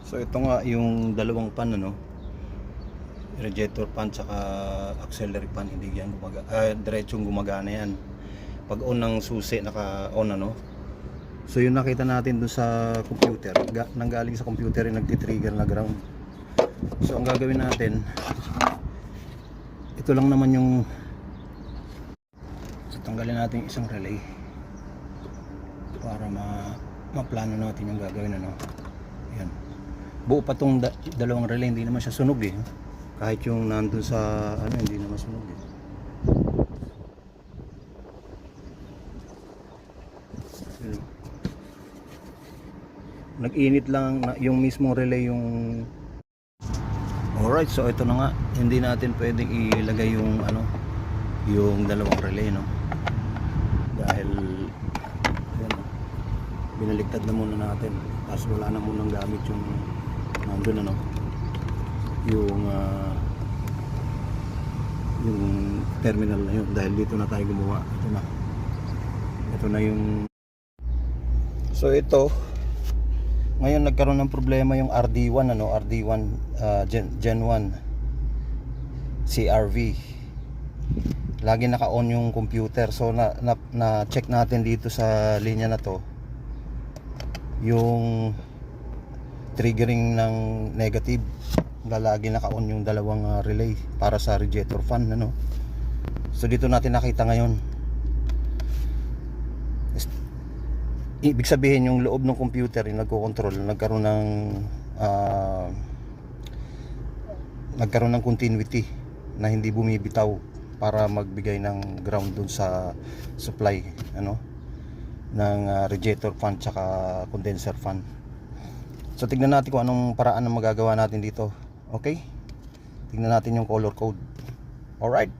So ito nga yung dalawang pan, ano, radiator fan tsaka auxiliary fan, hindi yan diretsong gumagana yan. Pag on ng susi, naka on, ano. So yung nakita natin dun sa computer, nanggaling sa computer yung nagtitrigger na ground. So ang gagawin natin, ito lang naman yung, so tanggalin natin yung isang relay para maplano natin yung gagawin, ano. Yan, buo pa tong dalawang relay, hindi naman siya sunog eh. Kahit yung nandun sa ano, hindi naman sunog eh. Yun. Nag-init lang yung mismong relay yung. Alright, so ito na nga, hindi natin pwedeng ilagay yung ano, yung dalawang relay, no, dahil yan, binaliktad na muna natin, tapos wala na munang gamit yung nandun, ano, yung terminal na yun, dahil dito na tayo gumawa. Ito na yung, so ito ngayon nagkaroon ng problema yung RD1, ano, RD1 Gen 1 CRV, lagi naka-on yung computer. So na check natin dito sa linya na to yung triggering ng negative, lagi naka-on yung dalawang relay para sa radiator fan, ano. So dito natin nakita ngayon, ibig sabihin yung loob ng computer yung nagko-control, nagkaroon ng continuity na hindi bumibitaw para magbigay ng ground dun sa supply, ano, ng radiator fan tsaka condenser fan. So tignan natin kung anong paraan na magagawa natin dito. Okay, tignan natin yung color code. Alright.